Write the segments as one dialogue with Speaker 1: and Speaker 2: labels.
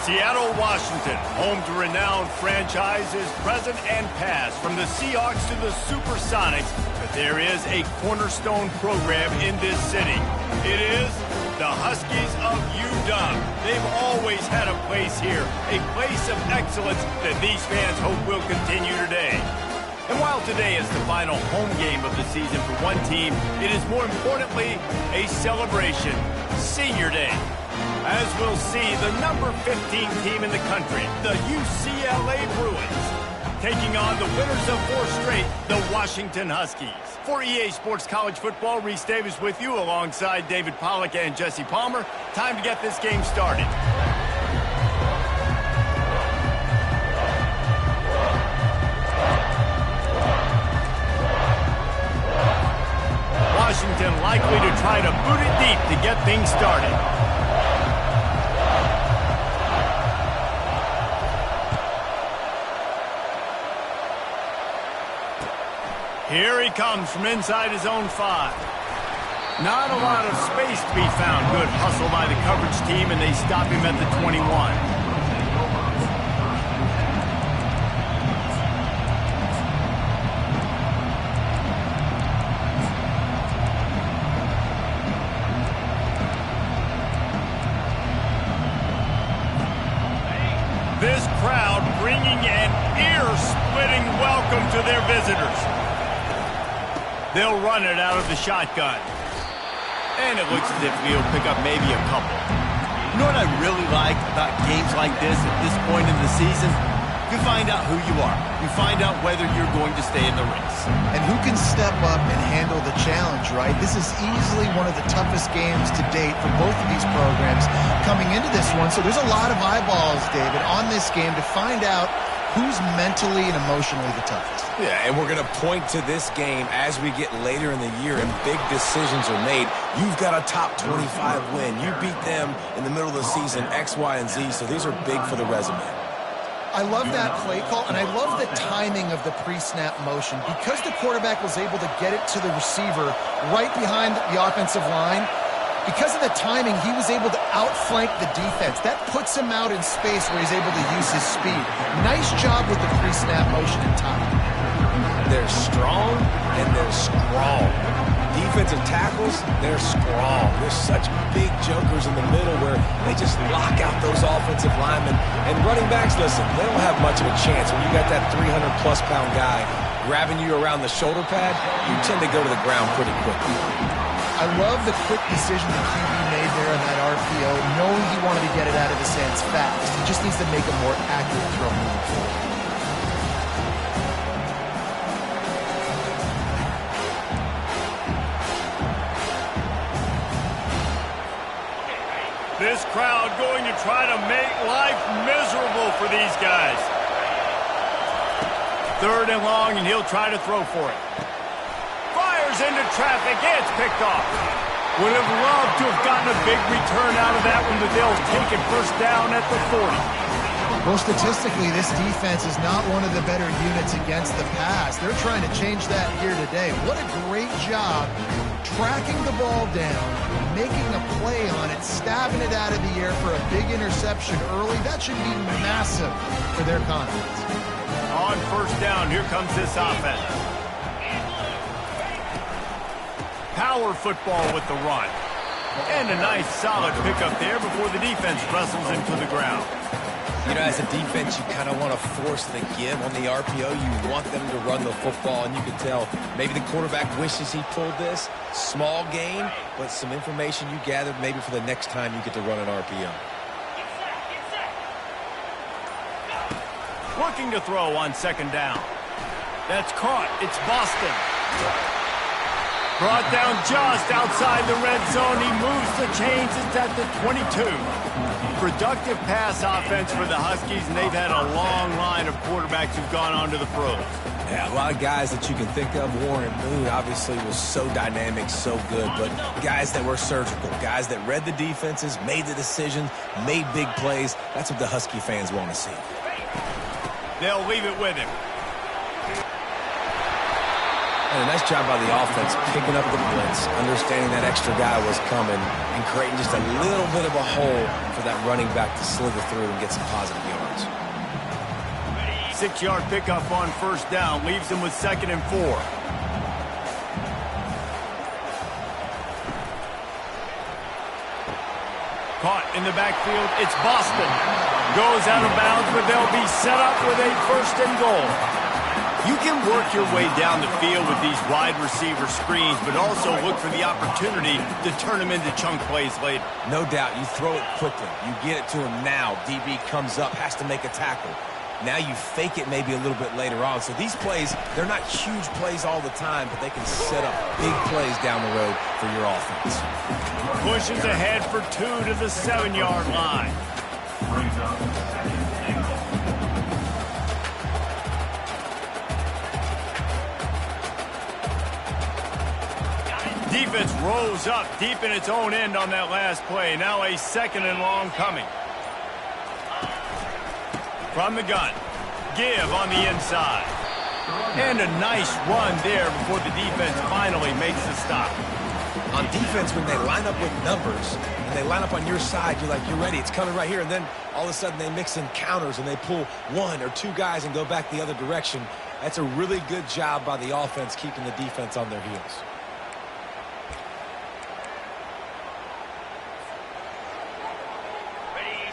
Speaker 1: Seattle, Washington, home to renowned franchises present and past, from the Seahawks to the Supersonics, but there is a cornerstone program in this city. It is the Huskies of UW. They've always had a place here, a place of excellence that these fans hope will continue today. And while today is the final home game of the season for one team, it is more importantly a celebration, Senior Day. As we'll see, the number 15 team in the country, the UCLA Bruins, taking on the winners of 4 straight, the Washington Huskies. For EA Sports College Football, Reese Davis with you alongside David Pollack and Jesse Palmer. Time to get this game started. Washington likely to try to boot it deep to get things started. Here he comes from inside his own 5. Not a lot of space to be found. Good hustle by the coverage team, and they stop him at the 21. This crowd bringing an ear-splitting welcome to their visitors. They'll run it out of the shotgun. And it looks as if he'll pick up maybe a couple.
Speaker 2: You know what I really like about games like this at this point in the season? You find out who you are. You find out whether you're going to stay in the race.
Speaker 3: And who can step up and handle the challenge, right? This is easily one of the toughest games to date for both of these programs coming into this one. So there's a lot of eyeballs, David, on this game to find out who's mentally and emotionally the toughest.
Speaker 4: Yeah, and we're going to point to this game as we get later in the year and big decisions are made. You've got a top 25 win. You beat them in the middle of the season, X, Y, and Z, so these are big for the resume.
Speaker 3: I love that play call, and I love the timing of the pre-snap motion. Because the quarterback was able to get it to the receiver right behind the offensive line, because of the timing, he was able to outflank the defense. That puts him out in space where he's able to use his speed. Nice job with the pre-snap motion and timing.
Speaker 4: They're strong and they're strong. Defensive tackles, they're strong. They're such big jokers in the middle where they just lock out those offensive linemen. And running backs, listen, they don't have much of a chance. When you got that 300-plus pound guy grabbing you around the shoulder pad, you tend to go to the ground pretty quickly.
Speaker 3: I love the quick decision the QB made there on that RPO, knowing he wanted to get it out of his hands fast. He just needs to make a more accurate throw moving forward.
Speaker 1: This crowd going to try to make life miserable for these guys. 3rd and long, and he'll try to throw for it. Fires into traffic, and it's picked off. Would have loved to have gotten a big return out of that one, but they'll take it first down at the 40.
Speaker 3: Well, statistically, this defense is not one of the better units against the pass. They're trying to change that here today. What a great job tracking the ball down, making a play on it, stabbing it out of the air for a big interception early. That should be massive for their confidence.
Speaker 1: On first down, here comes this offense. Power football with the run. And a nice solid pickup there before the defense wrestles him to the ground.
Speaker 4: You know, as a defense, you kind of want to force the give on the RPO. You want them to run the football, and you can tell maybe the quarterback wishes he pulled this. Small gain, but some information you gathered maybe for the next time you get to run an RPO.
Speaker 1: Looking to throw on 2nd down. That's caught. It's Boston. Brought down just outside the red zone. He moves the chains. It's at the 22. Productive pass offense for the Huskies, and they've had a long line of quarterbacks who've gone on to the pros.
Speaker 4: Yeah, a lot of guys that you can think of. Warren Moon obviously was so dynamic, so good, but guys that were surgical, guys that read the defenses, made the decisions, made big plays. That's what the Husky fans want to see.
Speaker 1: They'll leave it with him.
Speaker 4: And a nice job by the offense picking up the blitz, understanding that extra guy was coming, and creating just a little bit of a hole for for that running back to slither through and get some positive yards.
Speaker 1: 6-yard pickup on first down leaves him with 2nd and 4. Caught in the backfield, it's Boston. Goes out of bounds, but they'll be set up with a 1st and goal. You can work your way down the field with these wide receiver screens, but also look for the opportunity to turn them into chunk plays later.
Speaker 4: No doubt, you throw it quickly. You get it to him now. DB comes up, has to make a tackle. Now you fake it maybe a little bit later on. So these plays, they're not huge plays all the time, but they can set up big plays down the road for your offense.
Speaker 1: Pushes ahead for 2 to the 7-yard line. Defense rose up deep in its own end on that last play. Now a 2nd and long coming. From the gun, give on the inside. And a nice run there before the defense finally makes the stop.
Speaker 4: On defense, when they line up with numbers, and they line up on your side, you're like, you're ready, it's coming right here. And then all of a sudden they mix in counters and they pull 1 or 2 guys and go back the other direction. That's a really good job by the offense keeping the defense on their heels.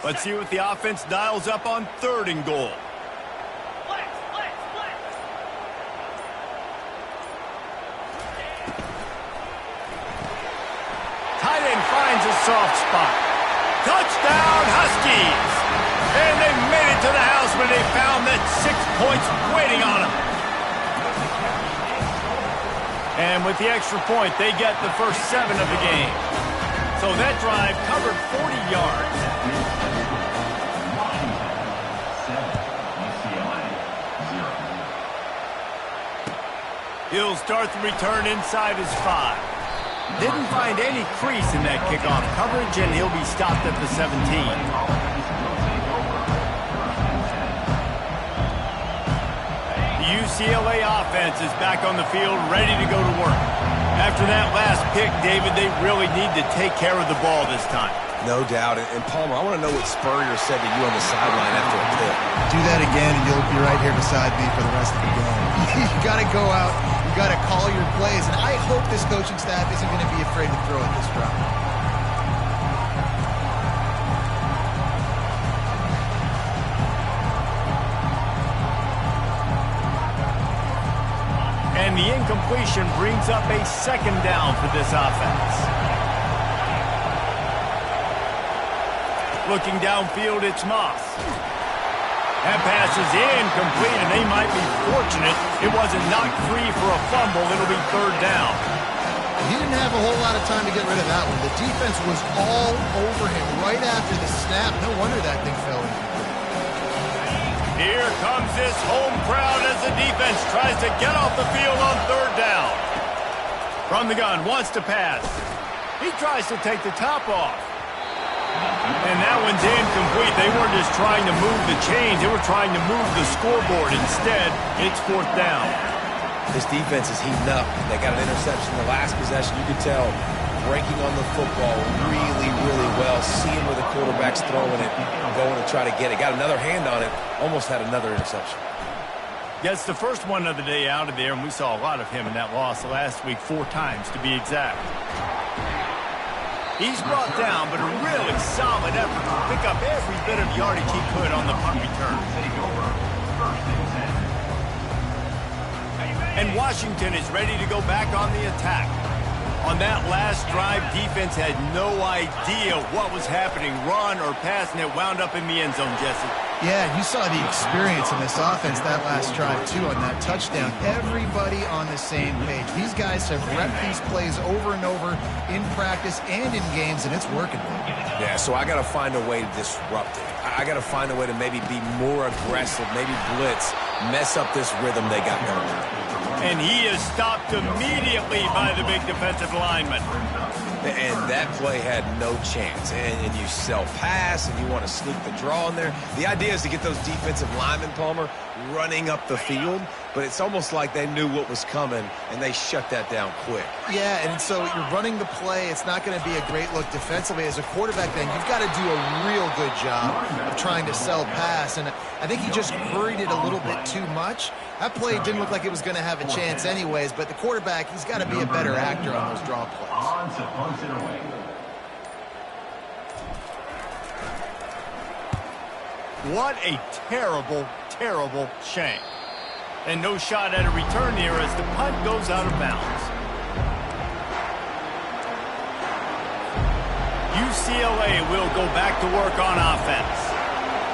Speaker 1: Let's see what the offense dials up on 3rd and goal. Tight end finds a soft spot. Touchdown, Huskies! And they made it to the house when they found that 6 points waiting on them. And with the extra point, they get the first 7 of the game. So that drive covered 40 yards. He'll start the return inside his 5. Didn't find any crease in that kickoff coverage, and he'll be stopped at the 17. The UCLA offense is back on the field, ready to go to work. After that last pick, David, they really need to take care of the ball this time.
Speaker 4: No doubt. And Palmer, I want to know what Spurrier said to you on the sideline after a pick.
Speaker 3: Do that again, and you'll be right here beside me for the rest of the game. You got to go out. You got to call your plays, and I hope this coaching staff isn't going to be afraid to throw at this drive.
Speaker 1: And the incompletion brings up a 2nd down for this offense. Looking downfield, it's Moss. That pass is incomplete, and they might be fortunate it wasn't knocked free for a fumble. It'll be 3rd down.
Speaker 3: He didn't have a whole lot of time to get rid of that one. The defense was all over him right after the snap. No wonder that thing fell in.
Speaker 1: Here comes this home crowd as the defense tries to get off the field on 3rd down. From the gun, wants to pass. He tries to take the top off. And that one's incomplete. They weren't just trying to move the chains. They were trying to move the scoreboard. Instead, it's 4th down.
Speaker 4: This defense is heating up. They got an interception the last possession. You could tell breaking on the football really, really well. Seeing where the quarterback's throwing it, going to try to get it. Got another hand on it. Almost had another interception.
Speaker 1: Gets the first one of the day out of there, and we saw a lot of him in that loss last week, 4 times to be exact. He's brought down, but a really solid effort to pick up every bit of yardage he could on the punt return. And Washington is ready to go back on the attack. On that last drive, defense had no idea what was happening, run or pass, and it wound up in the end zone, Jesse.
Speaker 3: Yeah, you saw the experience in this offense that last drive, too, on that touchdown. Everybody on the same page. These guys have repped these plays over and over in practice and in games, and it's working.
Speaker 4: Yeah, so I got to find a way to disrupt it. I got to find a way to maybe be more aggressive, maybe blitz, mess up this rhythm they got going.
Speaker 1: And he is stopped immediately by the big defensive lineman.
Speaker 4: And that play had no chance. And you self-pass, and you want to sneak the draw in there. The idea is to get those defensive linemen, Palmer, running up the field but it's almost like they knew what was coming, and they shut that down quick.
Speaker 3: Yeah, and so you're running the play. It's not going to be a great look defensively. As a quarterback, then, you've got to do a real good job of trying to sell pass, and I think he just hurried it a little bit too much. That play didn't look like it was going to have a chance anyways, but the quarterback, he's got to be a better actor on those draw plays.
Speaker 1: What a terrible, terrible shame. And no shot at a return here as the punt goes out of bounds. UCLA will go back to work on offense.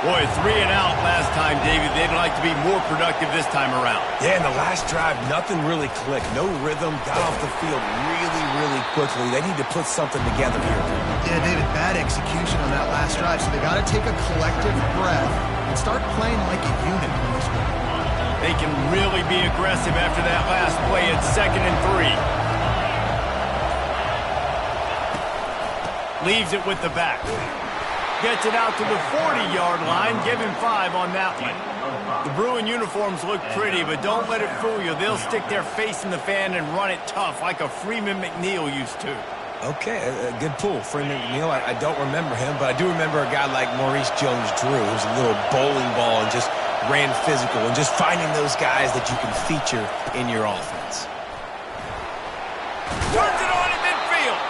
Speaker 1: Boy, 3 and out last time, David. They'd like to be more productive this time around.
Speaker 4: Yeah, in the last drive, nothing really clicked. No rhythm, got off the field really, really quickly. They need to put something together here.
Speaker 3: Yeah, David, bad execution on that last drive, so they got to take a collective breath and start playing like a unit on this one.
Speaker 1: They can really be aggressive after that last play at 2nd and 3. Leaves it with the back. Gets it out to the 40-yard line. Give him 5 on that one. The Bruin uniforms look pretty, but don't let it fool you. They'll stick their face in the fan and run it tough like a Freeman McNeil used to.
Speaker 4: Okay, a good pull. Freeman McNeil, I don't remember him, but I do remember a guy like Maurice Jones-Drew, who's a little bowling ball and just ran physical, and just finding those guys that you can feature in your offense.
Speaker 1: Turns it on in midfield.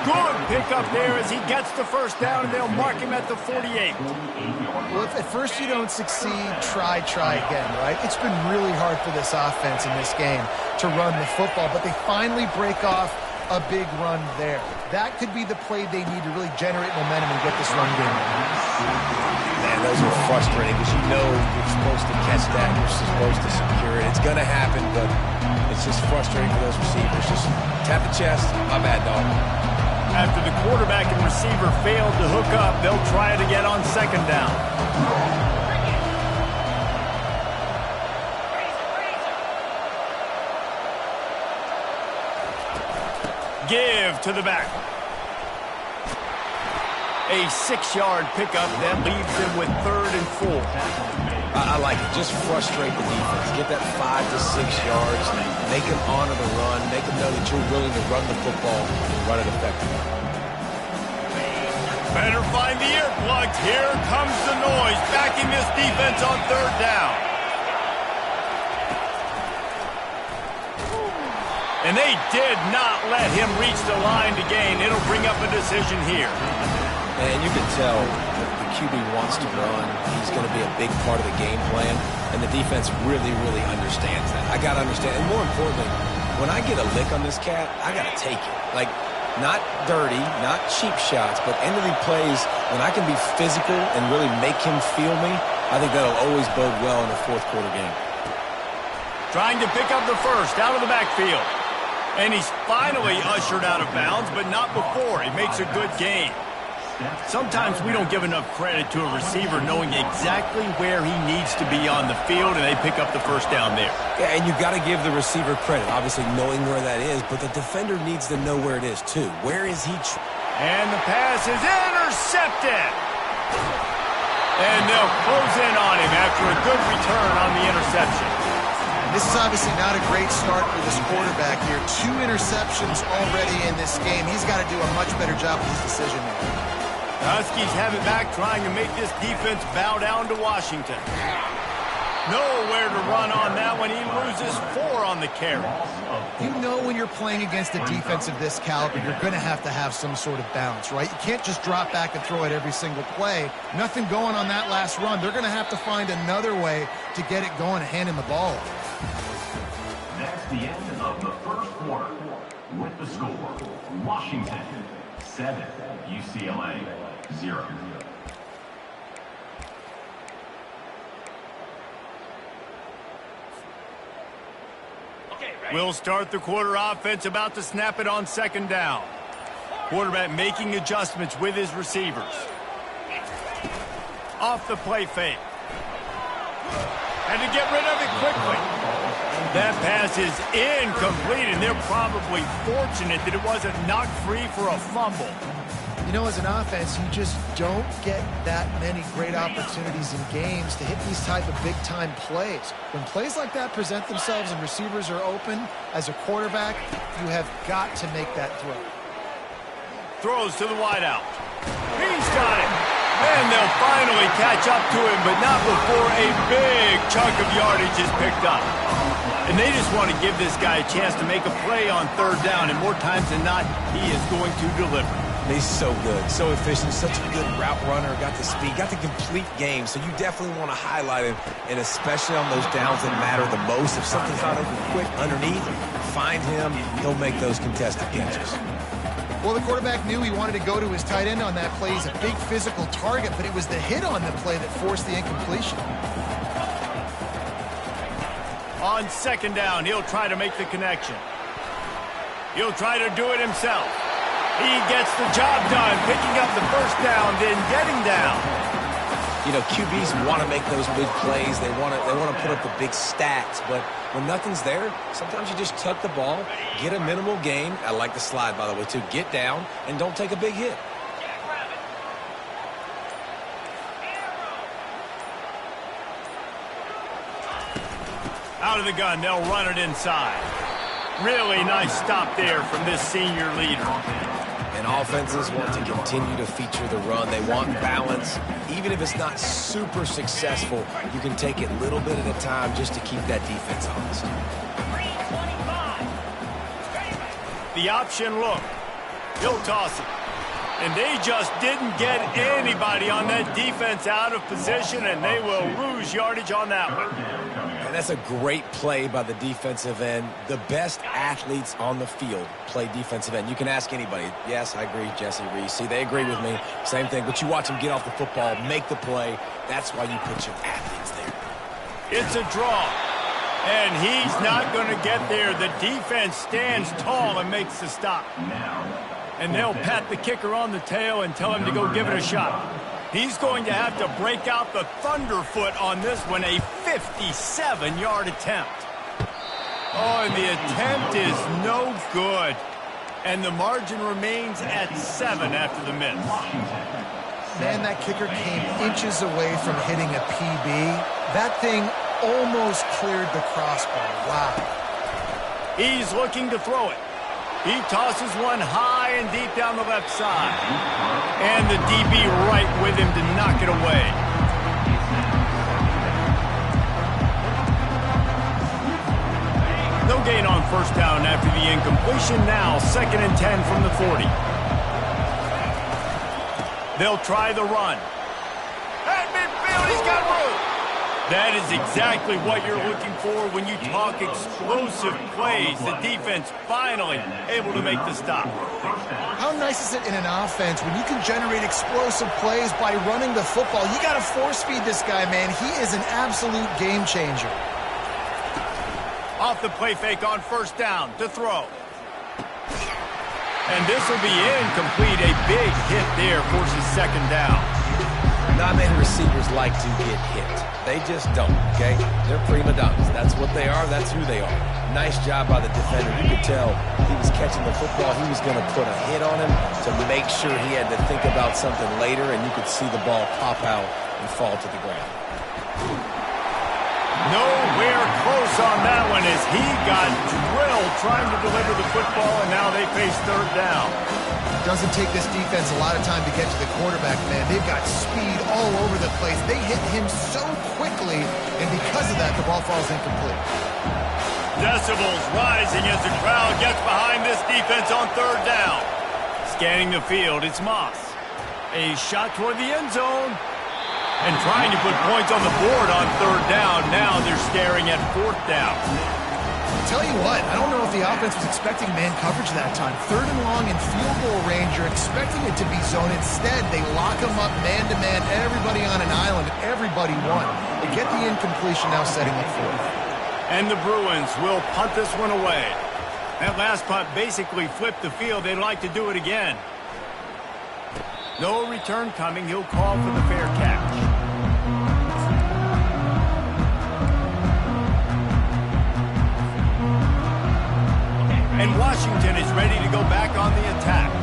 Speaker 1: Good pickup there as he gets the first down, and they'll mark him at the 48.
Speaker 3: Well, if at first you don't succeed, try again, right? It's been really hard for this offense in this game to run the football, but they finally break off a big run there. That could be the play they need to really generate momentum and get this run game.
Speaker 4: Man, those are frustrating because you know you're supposed to catch that, you're supposed to secure it. It's going to happen, but it's just frustrating for those receivers. Just tap the chest. My bad, dog.
Speaker 1: After the quarterback and receiver failed to hook up, they'll try it again on 2nd down. Give to the back. A 6-yard pickup that leaves him with 3rd and 4.
Speaker 4: I like it. Just frustrate the defense. Get that 5 to 6 yards. Make them honor the run. Make them know that you're willing to run the football and run it effectively.
Speaker 1: Better find the earplugs. Here comes the noise. Backing this defense on 3rd down. And they did not let him reach the line to gain. It'll bring up a decision here.
Speaker 4: And you can tell the QB wants to run. He's going to be a big part of the game plan. And the defense really, really understands that. I got to understand. And more importantly, when I get a lick on this cat, I got to take it. Like, not dirty, not cheap shots, but end of the plays, when I can be physical and really make him feel me, I think that'll always bode well in a 4th quarter game.
Speaker 1: Trying to pick up the first out of the backfield. And he's finally ushered out of bounds, but not before. He makes a good gain. Sometimes we don't give enough credit to a receiver knowing exactly where he needs to be on the field, and they pick up the first down there.
Speaker 4: Yeah, and you got to give the receiver credit, obviously knowing where that is, but the defender needs to know where it is too. Where is he?
Speaker 1: And the pass is intercepted. And they'll close in on him after a good return on the interception.
Speaker 3: This is obviously not a great start for this quarterback here. 2 interceptions already in this game. He's got to do a much better job with his decision making.
Speaker 1: Huskies have it back, trying to make this defense bow down to Washington. Nowhere to run on that one. He loses 4 on the carry.
Speaker 3: You know when you're playing against a defense of this caliber, you're going to have some sort of balance, right? You can't just drop back and throw it every single play. Nothing going on that last run. They're going to have to find another way to get it going and hand him the ball.
Speaker 5: That's the end of the 1st quarter. With the score, Washington 7, UCLA 0.
Speaker 1: We'll start the quarter offense, about to snap it on 2nd down. Quarterback making adjustments with his receivers. Off the play fake. And to get rid of it quickly. That pass is incomplete, and they're probably fortunate that it wasn't knocked free for a fumble.
Speaker 3: You know, as an offense, you just don't get that many great opportunities in games to hit these type of big-time plays. When plays like that present themselves and receivers are open, as a quarterback, you have got to make that throw.
Speaker 1: Throws to the wideout. He's got it. And they'll finally catch up to him, but not before a big chunk of yardage is picked up. And they just want to give this guy a chance to make a play on third down, and more times than not, he is going to deliver.
Speaker 4: He's so good, so efficient, such a good route runner, got the speed, got the complete game, so you definitely want to highlight him, and especially on those downs that matter the most. If something's not open quick underneath, find him, he'll make those contested catches.
Speaker 3: Well, the quarterback knew he wanted to go to his tight end on that play. He's a big physical target, but it was the hit on the play that forced the incompletion.
Speaker 1: On second down, he'll try to make the connection. He'll try to do it himself. He gets the job done, picking up the first down, then getting down.
Speaker 4: You know, QBs want to make those big plays. They want to put up the big stats, but when nothing's there, sometimes you just tuck the ball, get a minimal gain. I like the slide, by the way, too. Get down and don't take a big hit.
Speaker 1: Out of the gun, they'll run it inside. Really nice stop there from this senior leader.
Speaker 4: And offenses want to continue to feature the run. They want balance. Even if it's not super successful, you can take it a little bit at a time just to keep that defense honest.
Speaker 1: The option look. He'll toss it. And they just didn't get anybody on that defense out of position, and they will lose yardage on that one.
Speaker 4: And that's a great play by the defensive end. The best athletes on the field play defensive end. You can ask anybody. Yes, I agree, Jesse Reese. See, they agree with me. Same thing. But you watch them get off the football, make the play. That's why you put your athletes there.
Speaker 1: It's a draw. And he's not going to get there. The defense stands tall and makes the stop. And they'll pat the kicker on the tail and tell him to go give it a shot. He's going to have to break out the thunderfoot on this one, a 57-yard attempt. Oh, and the attempt is no good. And the margin remains at 7 after the miss.
Speaker 3: Man, that kicker came inches away from hitting a PB. That thing almost cleared the crossbar. Wow.
Speaker 1: He's looking to throw it. He tosses one high and deep down the left side. And the DB right with him to knock it away. No gain on first down after the incompletion. Now 2nd and 10 from the 40. They'll try the run. At midfield, he's got room. That is exactly what you're looking for when you talk explosive plays. The defense finally able to make the stop.
Speaker 3: How nice is it in an offense when you can generate explosive plays by running the football? You got to force feed this guy, man. He is an absolute game changer.
Speaker 1: Off the play fake on first down to throw. And this will be incomplete. A big hit there forces 2nd down.
Speaker 4: Not many receivers like to get hit. They just don't, okay? They're prima donnas. That's what they are. That's who they are. Nice job by the defender. You could tell he was catching the football. He was going to put a hit on him to make sure he had to think about something later, and you could see the ball pop out and fall to the ground.
Speaker 1: Nowhere close on that one as he got drilled trying to deliver the football, and now they face 3rd down.
Speaker 3: Doesn't take this defense a lot of time to get to the quarterback, man. They've got speed all over the place. They hit him so quickly, and because of that, the ball falls incomplete.
Speaker 1: Decibels rising as the crowd gets behind this defense on 3rd down. Scanning the field, it's Moss. A shot toward the end zone. And trying to put points on the board on 3rd down. Now they're staring at 4th down.
Speaker 3: Tell you what, I don't know if the offense was expecting man coverage that time. 3rd and long in field goal range, you're expecting it to be zone. Instead, they lock them up man-to-man, everybody on an island, everybody won. They get the incompletion, now setting up 4th.
Speaker 1: And the Bruins will punt this one away. That last punt basically flipped the field. They'd like to do it again. No return coming. He'll call for the fair catch. And Washington is ready to go back on the attack.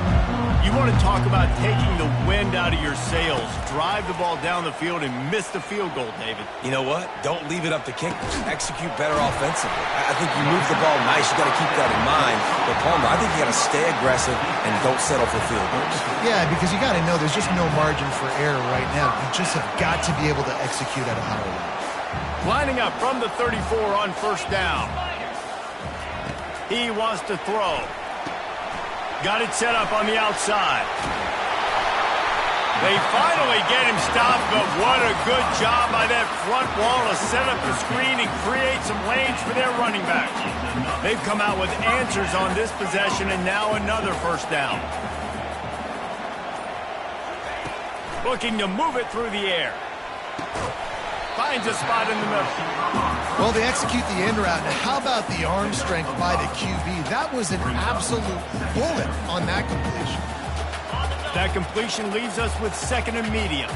Speaker 1: You want to talk about taking the wind out of your sails. Drive the ball down the field and miss the field goal, David.
Speaker 4: You know what? Don't leave it up to kickers. Execute better offensively. I think you move the ball nice. You got to keep that in mind. But Palmer, I think you got to stay aggressive and don't settle for field goals.
Speaker 3: Yeah, because you got to know there's just no margin for error right now. You just have got to be able to execute at a higher level.
Speaker 1: Lining up from the 34 on first down. He wants to throw. Got it set up on the outside. They finally get him stopped, but what a good job by that front wall to set up the screen and create some lanes for their running back. They've come out with answers on this possession, and now another first down. Looking to move it through the air. Finds a spot in the middle.
Speaker 3: Well, they execute the end route. Now, how about the arm strength by the QB? That was an absolute bullet on that completion.
Speaker 1: That completion leaves us with second and medium.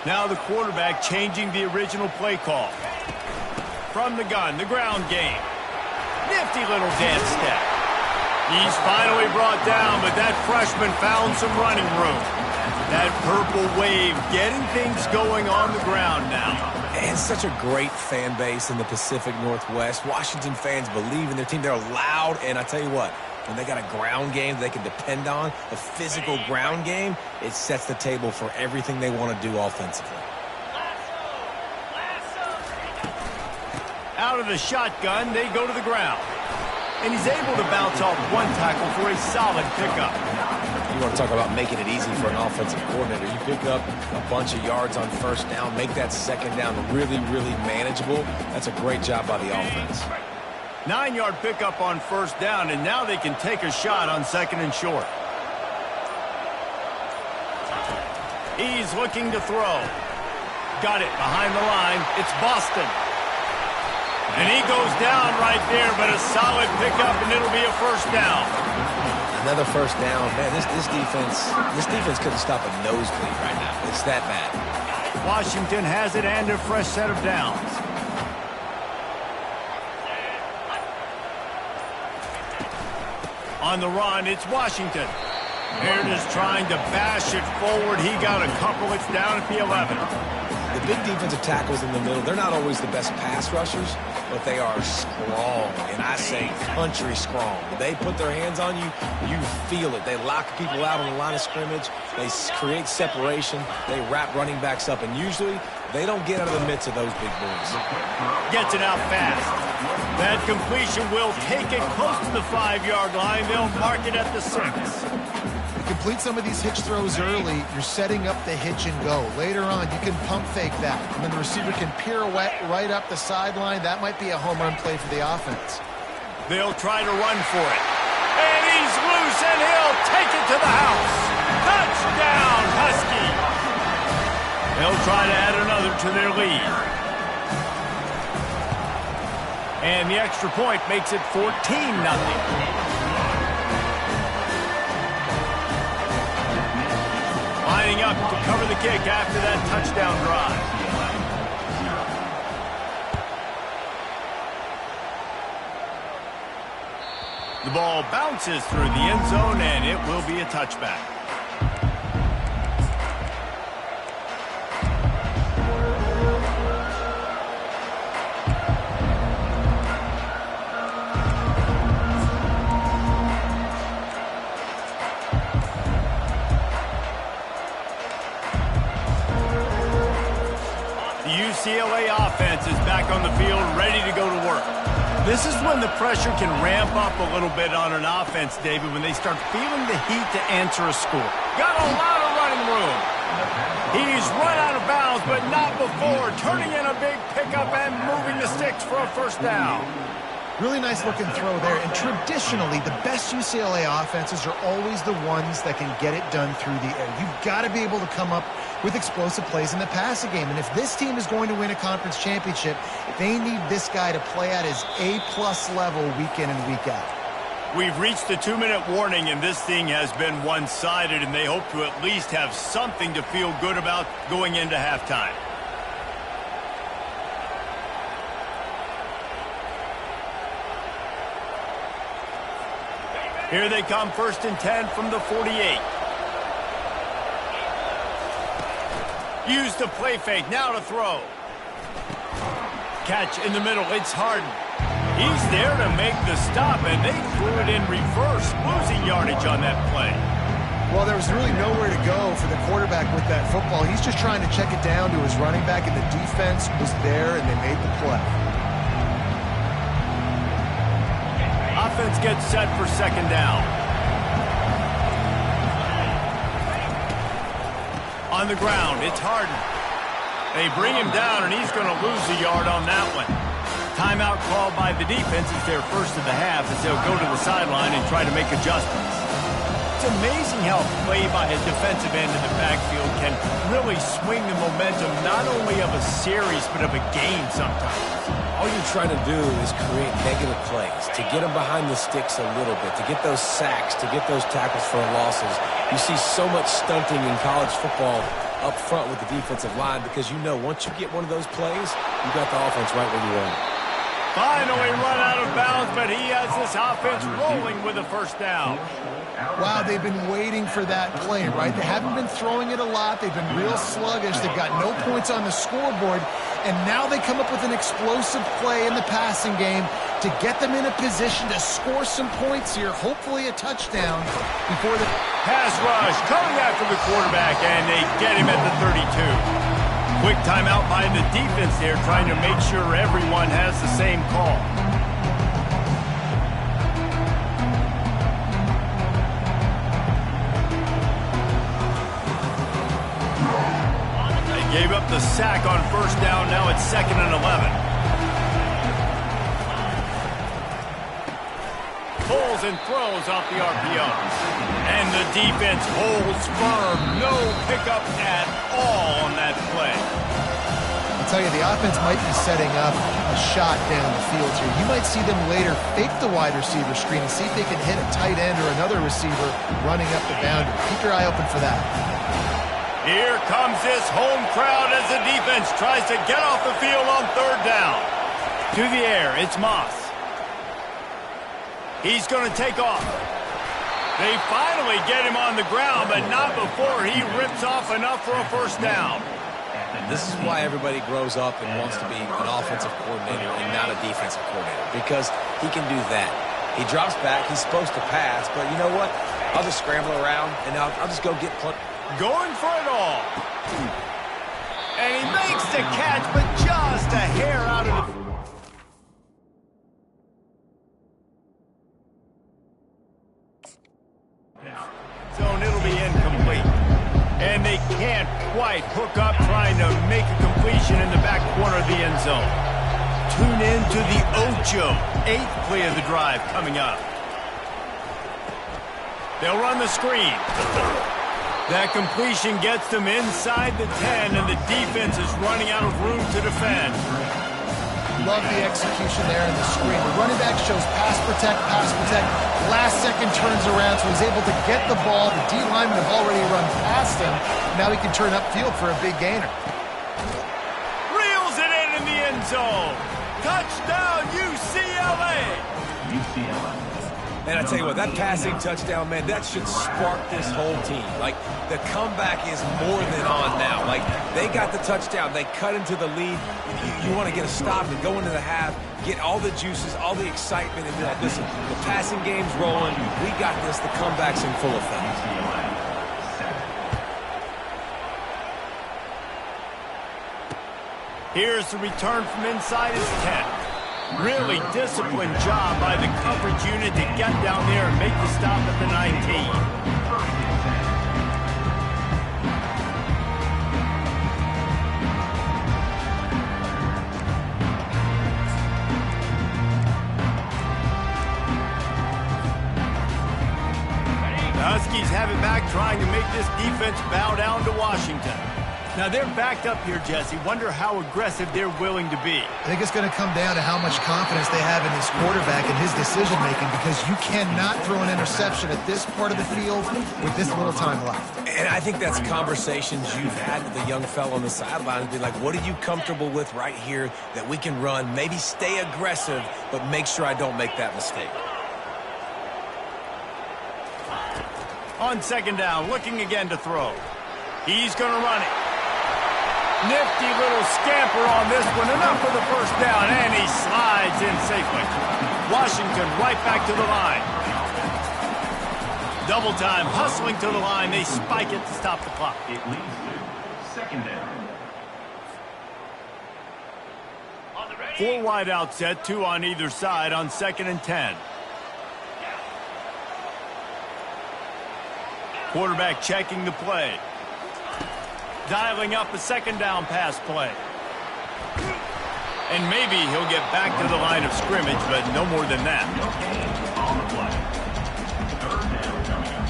Speaker 1: Now the quarterback changing the original play call. From the gun, the ground game. Nifty little dance step. He's finally brought down, but that freshman found some running room. That purple wave getting things going on the ground now.
Speaker 4: And such a great fan base in the Pacific Northwest. Washington fans believe in their team. They're loud, and I tell you what, when they got a ground game they can depend on, a physical ground game, it sets the table for everything they want to do offensively.
Speaker 1: Out of the shotgun, they go to the ground. And he's able to bounce off one tackle for a solid pickup.
Speaker 4: You want to talk about making it easy for an offensive coordinator. You pick up a bunch of yards on first down, make that second down really, really manageable. That's a great job by the offense.
Speaker 1: 9-yard pickup on first down, and now they can take a shot on second and short. He's looking to throw. Got it behind the line. It's Boston. And he goes down right there, but a solid pickup, and it'll be a first down.
Speaker 4: Another first down. Man, this defense couldn't stop a nosebleed right now. It's that bad.
Speaker 1: Washington has it and a fresh set of downs. On the run, it's Washington. Here it is trying to bash it forward. He got a couple. It's down at the 11.
Speaker 4: The big defensive tackles in the middle, they're not always the best pass rushers, but they are strong, and I say country strong. When they put their hands on you, you feel it. They lock people out on the line of scrimmage. They create separation. They wrap running backs up, and usually they don't get out of the midst of those big boys.
Speaker 1: Gets it out fast. That completion will take it close to the 5-yard line. They'll mark it at the 6.
Speaker 3: Complete some of these hitch throws early, you're setting up the hitch and go. Later on, you can pump fake that, and then the receiver can pirouette right up the sideline. That might be a home run play for the offense.
Speaker 1: They'll try to run for it. And he's loose, and he'll take it to the house. Touchdown, Husky. They'll try to add another to their lead. And the extra point makes it 14-0. Lining up to cover the kick after that touchdown drive. The ball bounces through the end zone, and it will be a touchback. UCLA offense is back on the field, ready to go to work. This is when the pressure can ramp up a little bit on an offense, David, when they start feeling the heat to answer a score. Got a lot of running room. He's run out of bounds, but not before, turning in a big pickup and moving the sticks for a first down.
Speaker 3: Really nice looking throw there. And traditionally, the best UCLA offenses are always the ones that can get it done through the air. You've got to be able to come up with explosive plays in the passing game. And if this team is going to win a conference championship, they need this guy to play at his A-plus level week in and week out.
Speaker 1: We've reached the 2-minute warning, and this thing has been one-sided, and they hope to at least have something to feel good about going into halftime. Here they come, 1st and 10 from the 48. Use the play fake, now to throw. Catch in the middle, it's Harden. He's there to make the stop, and they threw it in reverse, losing yardage on that play.
Speaker 3: Well, there was really nowhere to go for the quarterback with that football. He's just trying to check it down to his running back, and the defense was there, and they made the play.
Speaker 1: Offense gets set for 2nd down. On the ground, it's Harden. They bring him down, and he's going to lose a yard on that one. Timeout called by the defense. It's their first of the half as they'll go to the sideline and try to make adjustments. It's amazing how play by a defensive end in the backfield can really swing the momentum not only of a series but of a game sometimes.
Speaker 4: All you're trying to do is create negative plays, to get them behind the sticks a little bit, to get those sacks, to get those tackles for losses. You see so much stunting in college football up front with the defensive line because you know once you get one of those plays, you got the offense right where you want it.
Speaker 1: Finally run out of bounds, but he has this offense rolling with a 1st down.
Speaker 3: Wow, they've been waiting for that play, right? They haven't been throwing it a lot. They've been real sluggish. They've got no points on the scoreboard. And now they come up with an explosive play in the passing game to get them in a position to score some points here, hopefully a touchdown before the
Speaker 1: pass rush coming after the quarterback, and they get him at the 32. Quick timeout by the defense there, trying to make sure everyone has the same call. They gave up the sack on 1st down. Now it's 2nd and 11. Pulls and throws off the RPO. And the defense holds firm. No pickup at all on that play.
Speaker 3: I'll tell you, the offense might be setting up a shot down the field here. You might see them later fake the wide receiver screen and see if they can hit a tight end or another receiver running up the boundary. Keep your eye open for that.
Speaker 1: Here comes this home crowd as the defense tries to get off the field on 3rd down. To the air, it's Moss. He's going to take off. They finally get him on the ground, but not before he rips off enough for a 1st down.
Speaker 4: This is why everybody grows up and wants to be an offensive coordinator and not a defensive coordinator, because he can do that. He drops back. He's supposed to pass, but you know what? I'll just scramble around, and I'll just go get
Speaker 1: going for it all. And he makes the catch, but just a hair out of the... zone, it'll be incomplete. And they can't quite hook up trying to make a completion in the back corner of the end zone. Tune in to the Ocho, 8th play of the drive coming up. They'll run the screen. That completion gets them inside the 10, and the defense is running out of room to defend.
Speaker 3: Love the execution there in the screen. The running back shows pass protect. Last second turns around, so he's able to get the ball. The D linemen have already run past him. Now he can turn upfield for a big gainer.
Speaker 1: Reels it in the end zone. Touchdown, UCLA.
Speaker 5: UCLA.
Speaker 4: And I tell you what, that passing touchdown, man, that should spark this whole team. Like, the comeback is more than on now. Like, they got the touchdown. They cut into the lead. You want to get a stop and go into the half, get all the juices, all the excitement, and be like, listen, the passing game's rolling. We got this. The comeback's in full effect.
Speaker 1: Here's the return from inside his 10. Really disciplined job by the coverage unit to get down there and make the stop at the 19. The Huskies have it back, trying to make this defense bow down to Washington. Now, they're backed up here, Jesse. Wonder how aggressive they're willing to be.
Speaker 3: I think it's going to come down to how much confidence they have in this quarterback and his decision-making, because you cannot throw an interception at this part of the field with this little time left.
Speaker 4: And I think that's conversations you've had with the young fellow on the sideline and be like, what are you comfortable with right here that we can run? Maybe stay aggressive, but make sure I don't make that mistake.
Speaker 1: On second down, looking again to throw. He's going to run it. Nifty little scamper on this one. Enough for the first down, and he slides in safely. Washington right back to the line. Double time, hustling to the line. They spike it to stop the clock.
Speaker 5: It leads to second down.
Speaker 1: 4 wide out set, 2 on either side on 2nd and 10. Quarterback checking the play. Dialing up a second down pass play. And maybe he'll get back to the line of scrimmage, but no more than that.
Speaker 5: On the play. Third down coming up.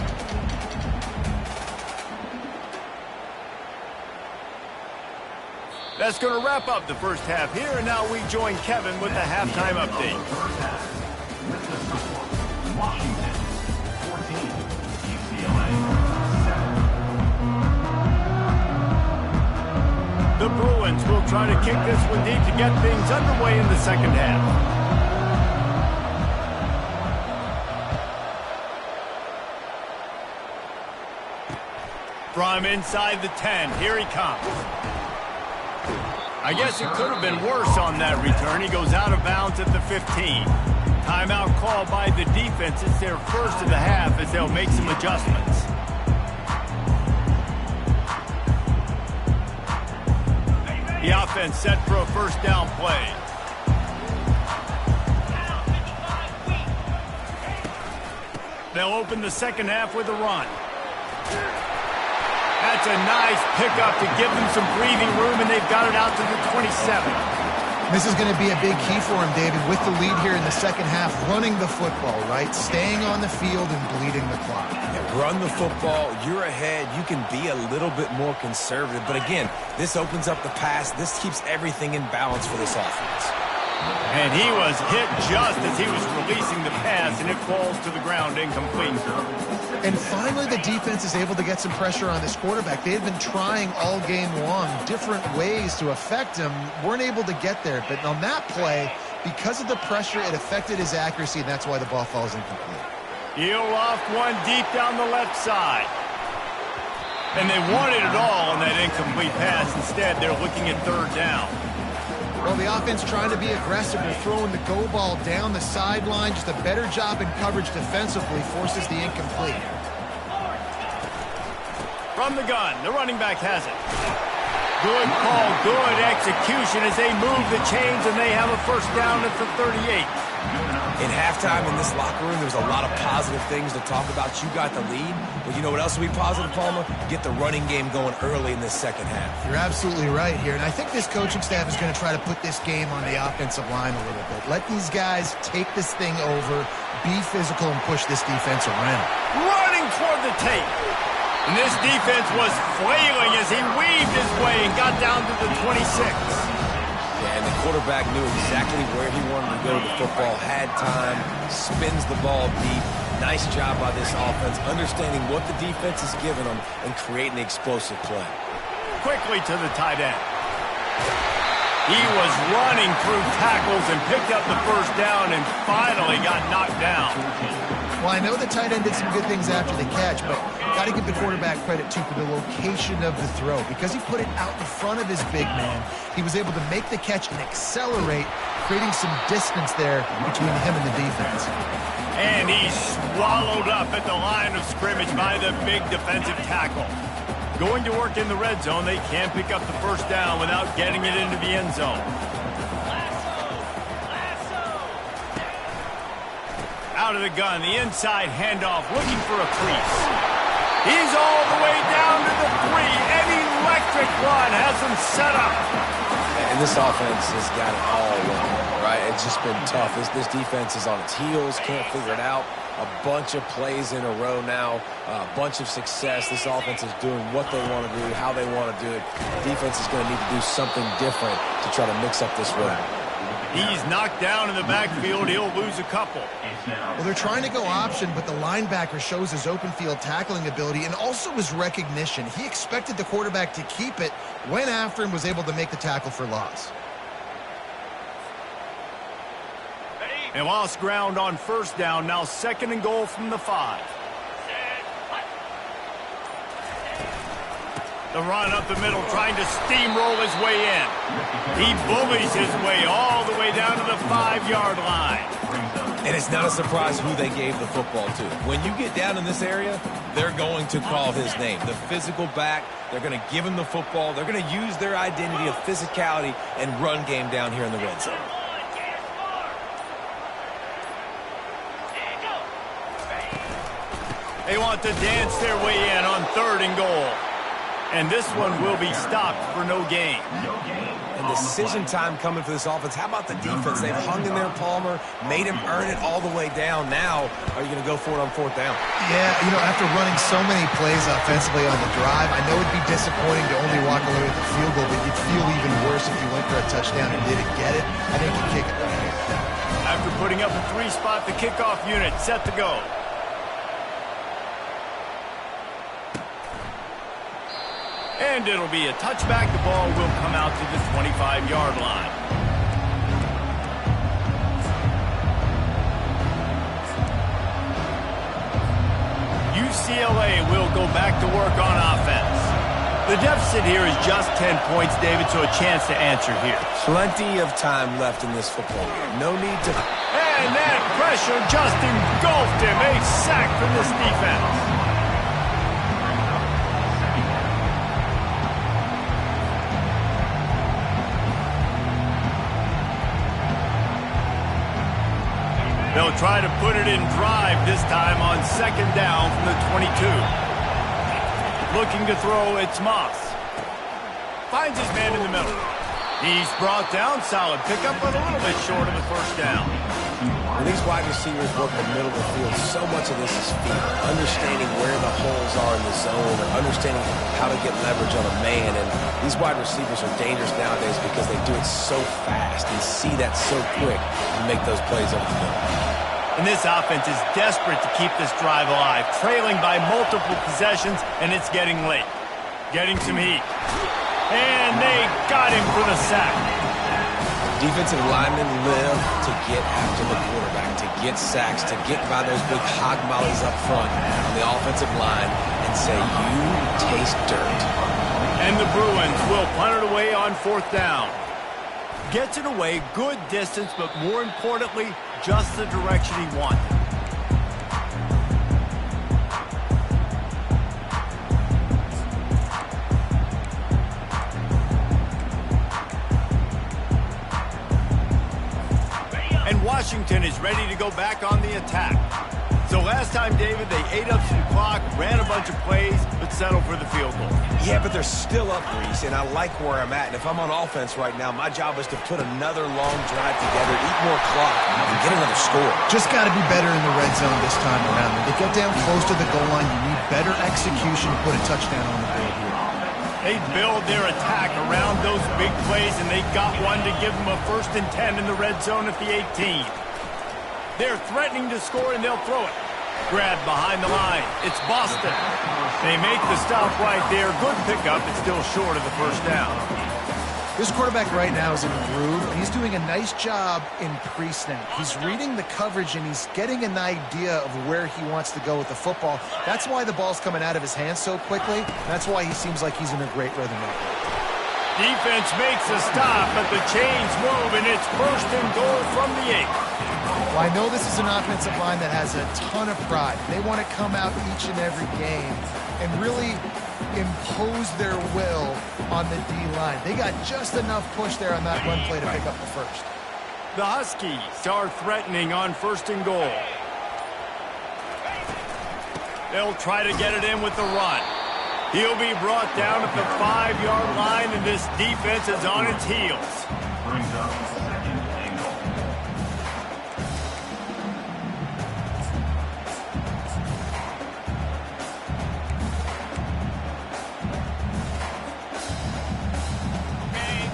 Speaker 1: That's going to wrap up the first half here, and now we join Kevin with the halftime update.
Speaker 5: First half. With the score, Washington 14, UCLA 7.
Speaker 1: The Bruins will try to kick this one deep to get things underway in the second half. From inside the 10, here he comes. I guess it could have been worse on that return. He goes out of bounds at the 15. Timeout called by the defense. It's their first of the half as they'll make some adjustments. The offense set for a first down play. They'll open the second half with a run. That's a nice pickup to give them some breathing room, and they've got it out to the 27.
Speaker 3: This is going to be a big key for him, David, with the lead here in the second half, running the football, right? Staying on the field and bleeding the clock.
Speaker 4: Yeah, run the football. You're ahead. You can be a little bit more conservative. But again, this opens up the pass. This keeps everything in balance for this offense.
Speaker 1: And he was hit just as he was releasing the pass, and it falls to the ground incomplete.
Speaker 3: And finally, the defense is able to get some pressure on this quarterback. They had been trying all game long different ways to affect him, weren't able to get there. But on that play, because of the pressure, it affected his accuracy, and that's why the ball falls incomplete.
Speaker 1: He'll off one deep down the left side. And they wanted it all on that incomplete pass. Instead, they're looking at third down.
Speaker 3: Well, the offense trying to be aggressive. They're throwing the go ball down the sideline. Just a better job in coverage defensively forces the incomplete.
Speaker 1: From the gun, the running back has it. Good call, good execution as they move the chains, and they have a first down at the 38.
Speaker 4: In halftime in this locker room, there's a lot of positive things to talk about. You got the lead, but you know what else will be positive, Palmer? Get the running game going early in this second half.
Speaker 3: You're absolutely right here, and I think this coaching staff is going to try to put this game on the offensive line a little bit. Let these guys take this thing over, be physical, and push this defense around.
Speaker 1: Running toward the tape. And this defense was flailing as he weaved his way and got down to the 26.
Speaker 4: Yeah, and the quarterback knew exactly where he wanted to go to the football, had time, spins the ball deep. Nice job by this offense, understanding what the defense is giving them and creating the explosive play.
Speaker 1: Quickly to the tight end. He was running through tackles and picked up the first down and finally got knocked down.
Speaker 3: Well, I know the tight end did some good things after the catch, but got to give the quarterback credit, too, for the location of the throw. Because he put it out in front of his big man, he was able to make the catch and accelerate, creating some distance there between him and the defense.
Speaker 1: And he's swallowed up at the line of scrimmage by the big defensive tackle. Going to work in the red zone, they can't pick up the first down without getting it into the end zone. Out of the gun, the inside handoff, looking for a crease. He's all the way down to the 3. An electric run has him set up.
Speaker 4: And this offense has got it all wrong, right? It's just been tough. This defense is on its heels, can't figure it out. A bunch of plays in a row now, a bunch of success. This offense is doing what they want to do, how they want to do it. The defense is going to need to do something different to try to mix up this run.
Speaker 1: He's knocked down in the backfield. He'll lose a couple.
Speaker 3: Well, they're trying to go option, but the linebacker shows his open field tackling ability and also his recognition. He expected the quarterback to keep it, went after him, was able to make the tackle for loss.
Speaker 1: And lost ground on first down, now 2nd and goal from the 5. The run up the middle, trying to steamroll his way in. He bullies his way all the way down to the 5-yard line.
Speaker 4: And it's not a surprise who they gave the football to. When you get down in this area, they're going to call his name. The physical back, they're going to give him the football. They're going to use their identity of physicality and run game down here in the red zone.
Speaker 1: They want to dance their way in on 3rd and goal. And this one will be stopped for no gain.
Speaker 4: And decision time coming for this offense. How about the defense? They've hung in there, Palmer, made him earn it all the way down. Now, are you going to go for it on 4th down?
Speaker 3: Yeah, you know, after running so many plays offensively on the drive, I know it'd be disappointing to only walk away with a field goal, but you'd feel even worse if you went for a touchdown and didn't get it. I think you kick it right here.
Speaker 1: After putting up a 3-spot, the kickoff unit set to go. And it'll be a touchback. The ball will come out to the 25-yard line. UCLA will go back to work on offense. The deficit here is just 10 points, David, so a chance to answer here.
Speaker 4: Plenty of time left in this football game. No need to...
Speaker 1: And that pressure just engulfed him. A sack from this defense. They'll try to put it in drive this time on 2nd down from the 22. Looking to throw, it's Moss. Finds his man in the middle. He's brought down. Solid pickup, but a little bit short of the 1st down.
Speaker 4: When these wide receivers work the middle of the field, so much of this is feel. Understanding where the holes are in the zone or understanding how to get leverage on a man. And these wide receivers are dangerous nowadays because they do it so fast and see that so quick and make those plays over the middle.
Speaker 1: And this offense is desperate to keep this drive alive, trailing by multiple possessions, and it's getting late. Getting some heat. And they got him for the sack.
Speaker 4: Defensive linemen live to get after the quarterback, to get sacks, to get by those big hog mollies up front on the offensive line and say, you taste dirt.
Speaker 1: And the Bruins will punt it away on 4th down. Gets it away, good distance, but more importantly, just the direction he wanted. And Washington is ready to go back on the attack. So last time, David, they ate up some clock, ran a bunch of plays, but settled for the field goal.
Speaker 4: Yeah, but they're still up, Reese, and I like where I'm at. And if I'm on offense right now, my job is to put another long drive together, eat more clock, and get another score.
Speaker 3: Just got to be better in the red zone this time around. When they get down close to the goal line, you need better execution to put a touchdown on the board here.
Speaker 1: They build their attack around those big plays, and they got one to give them a 1st and 10 in the red zone at the 18. They're threatening to score, and they'll throw it. Grabbed behind the line. It's Boston. They make the stop right there. Good pickup. It's still short of the 1st down.
Speaker 3: This quarterback right now is in a groove, and he's doing a nice job in pre-snap. He's reading the coverage, and he's getting an idea of where he wants to go with the football. That's why the ball's coming out of his hands so quickly. That's why he seems like he's in a great rhythm right now.
Speaker 1: Defense makes a stop, but the chains move, and it's 1st and goal from the 8.
Speaker 3: Well, I know this is an offensive line that has a ton of pride. They want to come out each and every game and really impose their will on the D-line. They got just enough push there on that run play to pick up the 1st.
Speaker 1: The Huskies are threatening on 1st and goal. They'll try to get it in with the run. He'll be brought down at the 5-yard line, and this defense is on its heels.
Speaker 5: Brings up 2nd and goal.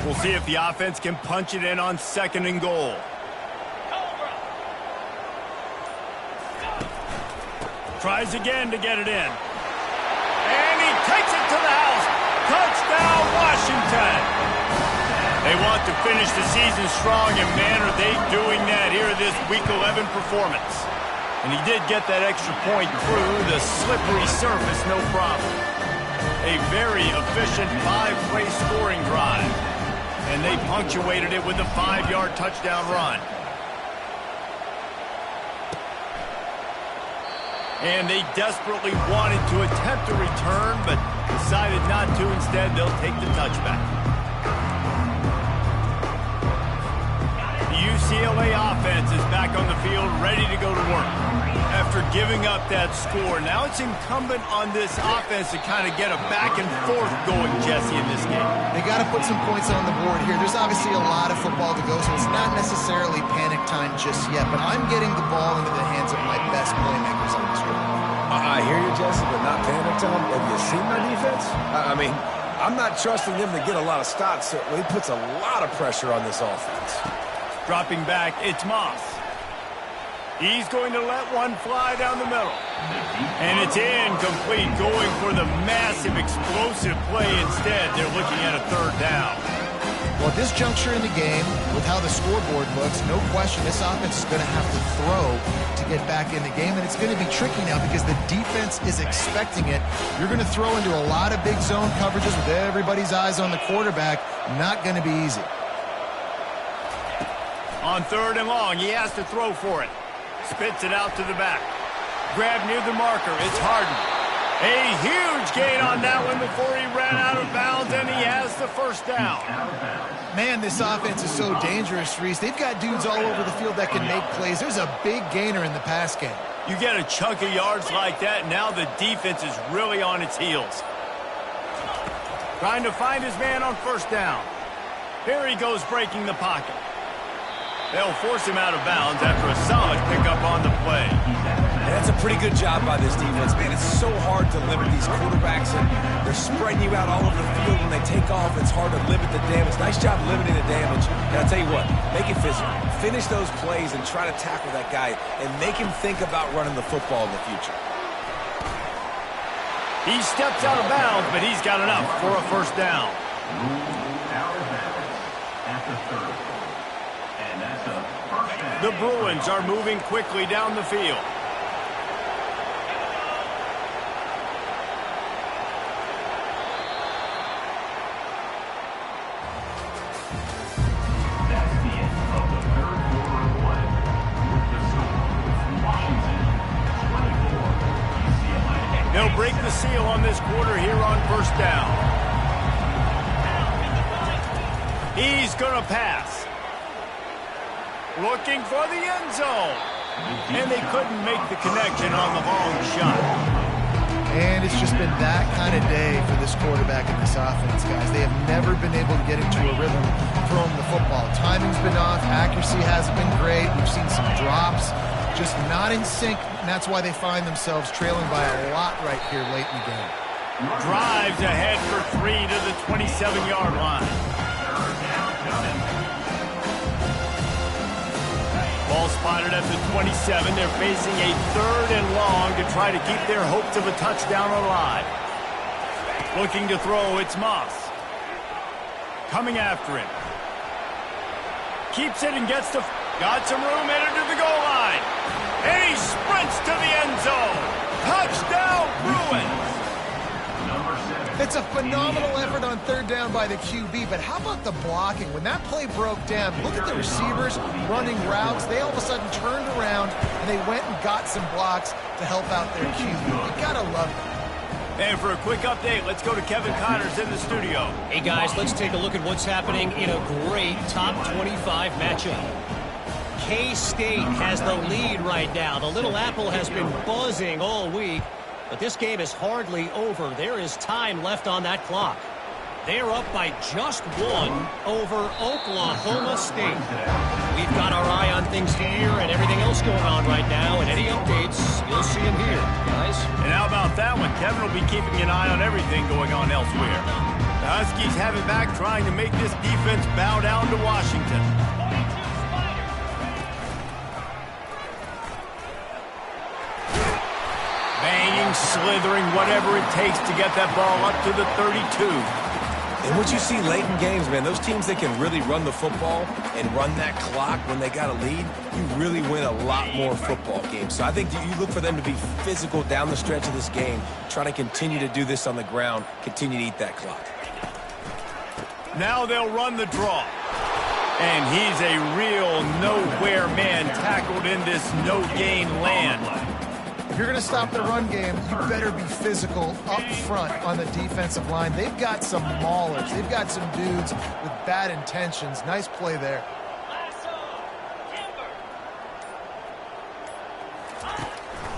Speaker 1: We'll see if the offense can punch it in on 2nd and goal. Tries again to get it in. And he takes it to the house. Touchdown, Washington. They want to finish the season strong, and man, are they doing that here in this Week 11 performance. And he did get that extra point through the slippery surface, no problem. A very efficient 5-play scoring drive. And they punctuated it with a 5-yard touchdown run. And they desperately wanted to attempt a return, but decided not to. Instead, they'll take the touchback. The UCLA offense is back on the field, ready to go to work. After giving up that score, now it's incumbent on this offense to kind of get a back and forth going, Jesse, in this game.
Speaker 3: They got to put some points on the board here. There's obviously a lot of football to go, so it's not necessarily panic time just yet, but I'm getting the ball into the hands of my best playmakers on this drive.
Speaker 4: I hear you, Jesse, but not panic time. Have you seen my defense? I mean, I'm not trusting them to get a lot of stops, so it puts a lot of pressure on this offense.
Speaker 1: Dropping back, it's Moss. He's going to let one fly down the middle. And it's incomplete, going for the massive, explosive play instead. They're looking at a 3rd down.
Speaker 3: Well, at this juncture in the game, with how the scoreboard looks, no question this offense is going to have to throw to get back in the game, and it's going to be tricky now because the defense is expecting it. You're going to throw into a lot of big zone coverages with everybody's eyes on the quarterback. Not going to be easy.
Speaker 1: On 3rd and long, he has to throw for it. Spits it out to the back. Grab near the marker. It's Harden. A huge gain on that one before he ran out of bounds, and he has the 1st down.
Speaker 3: Man, this offense is so dangerous, Reese. They've got dudes all over the field that can make plays. There's a big gainer in the pass game.
Speaker 1: You get a chunk of yards like that, now the defense is really on its heels. Trying to find his man on 1st down. Here he goes, breaking the pocket. They'll force him out of bounds after a solid pickup on the play.
Speaker 4: And that's a pretty good job by this defense. Man, it's so hard to limit these quarterbacks, and they're spreading you out all over the field. When they take off, it's hard to limit the damage. Nice job limiting the damage. And I'll tell you what, make it physical. Finish those plays and try to tackle that guy and make him think about running the football in the future.
Speaker 1: He steps out of bounds, but he's got enough for a 1st down. The Bruins are moving quickly down the field.
Speaker 5: That's the end of the 3rd quarter of play. With the score, Washington 24, UCLA.
Speaker 1: They'll break the seal on this quarter here on 1st down. He's going to pass. Looking for the end zone. And they couldn't make the connection on the long shot.
Speaker 3: And it's just been that kind of day for this quarterback and this offense, guys. They have never been able to get into a rhythm throwing the football. Timing's been off. Accuracy hasn't been great. We've seen some drops. Just not in sync, and that's why they find themselves trailing by a lot right here late in the game.
Speaker 1: Drives ahead for 3 to the 27-yard line. Ball spotted at the 27. They're facing a 3rd and long to try to keep their hopes of a touchdown alive. Looking to throw, it's Moss. Coming after him. Keeps it and gets to... Got some room, headed to the goal line. And he sprints to the end zone. Touchdown, Bruins.
Speaker 3: It's a phenomenal effort on 3rd down by the QB, but how about the blocking? When that play broke down, look at the receivers running routes. They all of a sudden turned around, and they went and got some blocks to help out their QB. You gotta love it.
Speaker 1: And for a quick update, let's go to Kevin Connors in the studio.
Speaker 6: Hey, guys, let's take a look at what's happening in a great top 25 matchup. K-State has the lead right now. The Little Apple has been buzzing all week. But this game is hardly over. There is time left on that clock. They're up by just 1 over Oklahoma State. We've got our eye on things here and everything else going on right now. And any updates, you'll see them here, guys.
Speaker 1: And how about that one? Kevin will be keeping an eye on everything going on elsewhere. The Huskies have it back, trying to make this defense bow down to Washington. Banging, slithering, whatever it takes to get that ball up to the 32.
Speaker 4: And what you see late in games, man, those teams that can really run the football and run that clock when they got a lead, you really win a lot more football games. So I think you look for them to be physical down the stretch of this game, try to continue to do this on the ground, continue to eat that clock.
Speaker 1: Now they'll run the draw. And he's a real nowhere man tackled in this no-gain land.
Speaker 3: If you're going to stop the run game, you better be physical up front on the defensive line. They've got some maulers. They've got some dudes with bad intentions. Nice play there.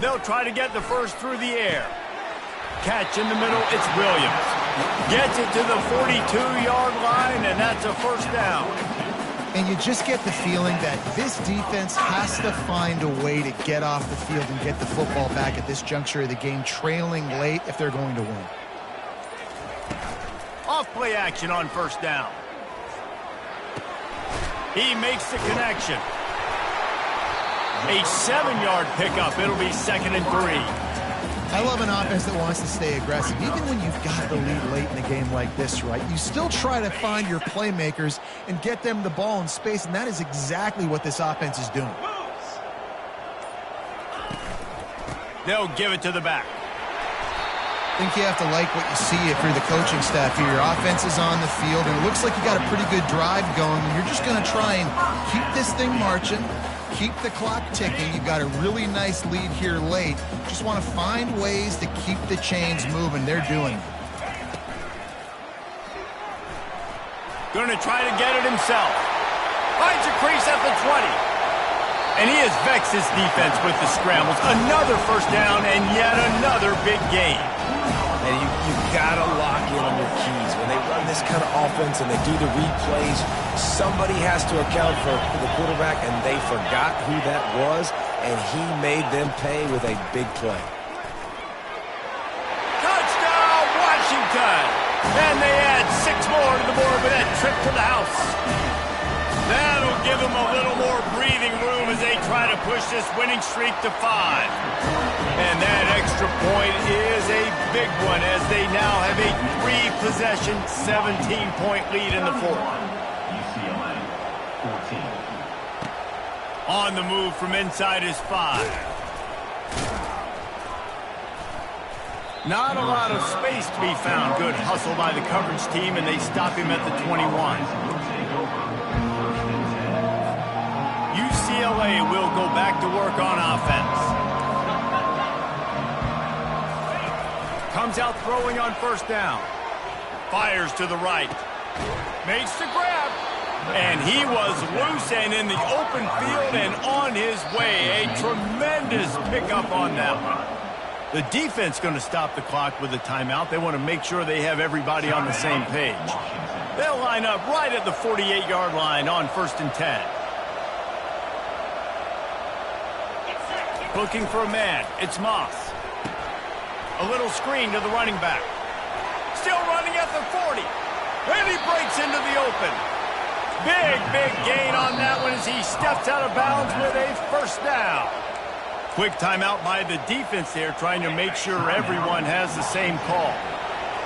Speaker 1: They'll try to get the first through the air. Catch in the middle, it's Williams. Gets it to the 42-yard line, and that's a first down.
Speaker 3: And you just get the feeling that this defense has to find a way to get off the field and get the football back at this juncture of the game, trailing late if they're going to win.
Speaker 1: Off play action on first down. He makes the connection. A 7-yard pickup. It'll be 2nd and 3.
Speaker 3: I love an offense that wants to stay aggressive. Even when you've got the lead late in a game like this, right, you still try to find your playmakers and get them the ball in space, and that is exactly what this offense is doing.
Speaker 1: They'll give it to the back.
Speaker 3: I think you have to like what you see if you're the coaching staff here. Your offense is on the field, and it looks like you got a pretty good drive going, and you're just going to try and keep this thing marching, keep the clock ticking. You've got a really nice lead here late. Just want to find ways to keep the chains moving. They're doing it.
Speaker 1: Going to try to get it himself. Finds a crease at the 20. And he has vexed his defense with the scrambles. Another first down and yet another big gain.
Speaker 4: And you got to lock in on your keys. When they run this kind of offense and they do the replays, somebody has to account for the quarterback, and they forgot who that was, and he made them pay with a big play.
Speaker 1: Touchdown, Washington! And they add 6 more to the board with that trip to the house. That'll give them a little more breathing room as they try to push this winning streak to 5. And that extra point is a big one as they now have a 3-possession, 17-point lead in the 4th.
Speaker 5: UCLA, 14.
Speaker 1: On the move from inside his 5. Not a lot of space to be found. Good hustle by the coverage team, and they stop him at the 21. UCLA will go back to work on offense. Comes out throwing on first down. Fires to the right. Makes the grab. And he was loose and in the open field and on his way. A tremendous pickup on that one. The defense going to stop the clock with a timeout. They want to make sure they have everybody on the same page. They'll line up right at the 48-yard line on 1st and 10. Looking for a man. It's Moss. A little screen to the running back. Still running at the 40. And he breaks into the open. Big gain on that one as he steps out of bounds with a first down. Quick timeout by the defense there, trying to make sure everyone has the same call.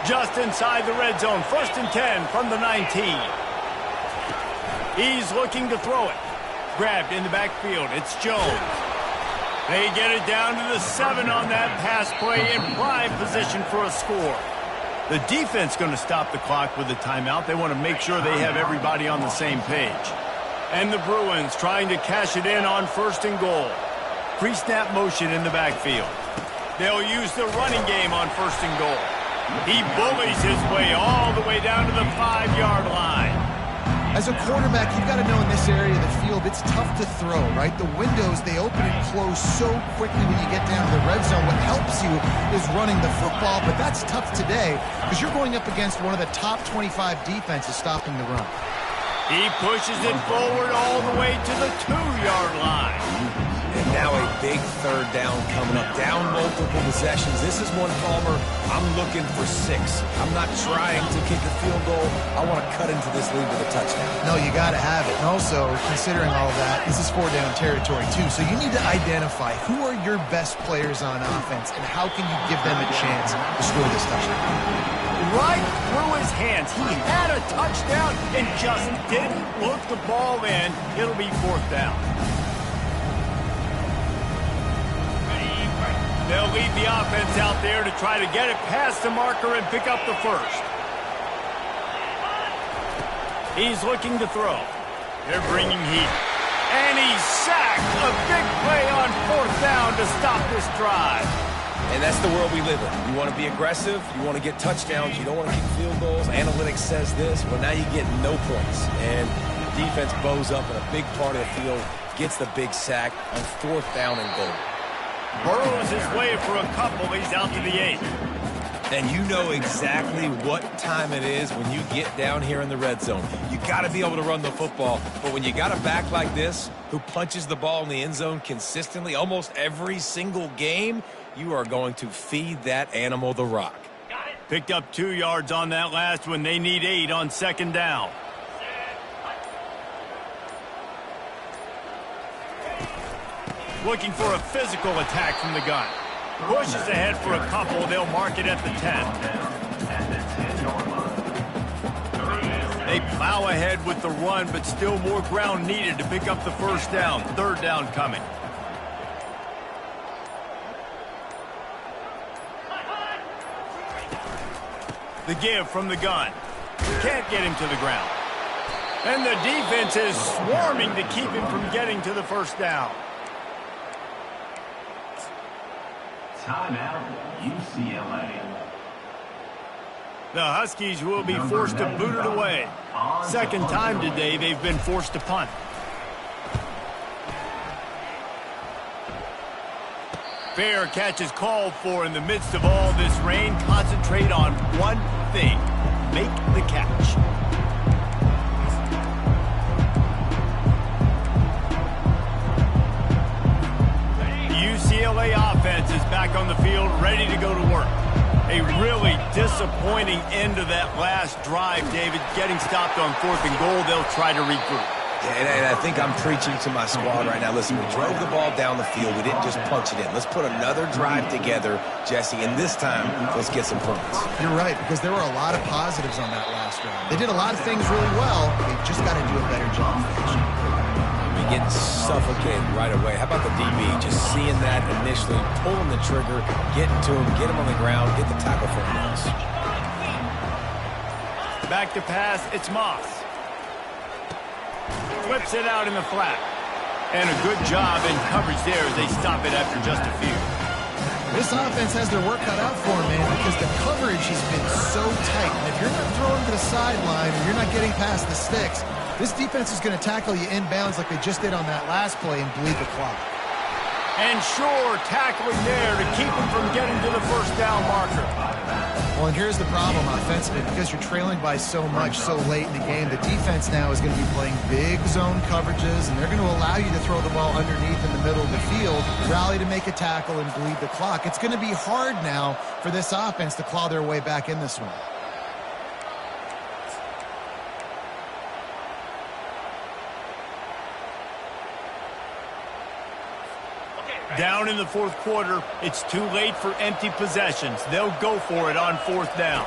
Speaker 1: Just inside the red zone, 1st and 10 from the 19. He's looking to throw it. Grabbed in the backfield. It's Jones. They get it down to the 7 on that pass play in prime position for a score. The defense going to stop the clock with a timeout. They want to make sure they have everybody on the same page. And the Bruins trying to cash it in on 1st and goal. Pre-snap motion in the backfield. They'll use the running game on 1st and goal. He bullies his way all the way down to the 5-yard line.
Speaker 3: As a quarterback, you've got to know in this area of the field, it's tough to throw, right? The windows, they open and close so quickly when you get down to the red zone. What helps you is running the football, but that's tough today because you're going up against one of the top 25 defenses stopping the run.
Speaker 1: He pushes it forward all the way to the 2-yard line.
Speaker 4: And now a big 3rd down coming up. Down multiple possessions. This is one, Palmer, I'm looking for 6. I'm not trying to kick a field goal. I want to cut into this lead with a touchdown.
Speaker 3: No, you got to have it. And also, considering all of that, this is 4-down territory too. So you need to identify who are your best players on offense and how can you give them a chance to score this touchdown.
Speaker 1: right through his hands. He had a touchdown and just didn't look the ball in. It'll be 4th down. They'll lead the offense out there to try to get it past the marker and pick up the first. He's looking to throw. They're bringing heat. And he's sacked. A big play on 4th down to stop this drive.
Speaker 4: And that's the world we live in. You want to be aggressive. You want to get touchdowns. You don't want to kick field goals. Analytics says this. Well, now you get no points. And the defense bows up in a big part of the field, gets the big sack on 4th down and goal.
Speaker 1: Burrows is way for a couple. He's out to the 8.
Speaker 4: And you know exactly what time it is when you get down here in the red zone. You got to be able to run the football. But when you got a back like this who punches the ball in the end zone consistently almost every single game, you are going to feed that animal the rock.
Speaker 1: Picked up 2 yards on that last one. They need 8 on 2nd down. Looking for a physical attack from the gun. Pushes ahead for a couple. They'll mark it at the 10. They plow ahead with the run, but still more ground needed to pick up the 1st down. 3rd down coming. The give from the gun. Can't get him to the ground. And the defense is swarming to keep him from getting to the 1st down.
Speaker 5: Timeout, UCLA.
Speaker 1: The Huskies will be forced to boot it away. 2nd time today they've been forced to punt. Fair catch is called for in the midst of all this rain. Concentrate on one thing. Make the catch. UCLA offense is back on the field, ready to go to work. A really disappointing end to that last drive, David. Getting stopped on 4th and goal, they'll try to regroup.
Speaker 4: Yeah, and I think I'm preaching to my squad right now. Listen, we drove the ball down the field. We didn't just punch it in. Let's put another drive together, Jesse, and this time, let's get some points.
Speaker 3: You're right, because there were a lot of positives on that last drive. They did a lot of things really well. They just got to do a better job finishing.
Speaker 4: Getting suffocated right away. How about the DB? Just seeing that initially, pulling the trigger, getting to him, get him on the ground, get the tackle for him.
Speaker 1: Back to pass, it's Moss. Flips it out in the flat. And a good job in coverage there as they stop it after just a few.
Speaker 3: This offense has their work cut out for them, man, because the coverage has been so tight. And if you're not throwing to the sideline or you're not getting past the sticks, this defense is going to tackle you inbounds like they just did on that last play and bleed the clock.
Speaker 1: And sure, tackling there to keep him from getting to the 1st down marker.
Speaker 3: Well, and here's the problem offensively. Because you're trailing by so much so late in the game, the defense now is going to be playing big zone coverages, and they're going to allow you to throw the ball underneath in the middle of the field, rally to make a tackle, and bleed the clock. It's going to be hard now for this offense to claw their way back in this one.
Speaker 1: Down in the 4th quarter, it's too late for empty possessions. They'll go for it on 4th down.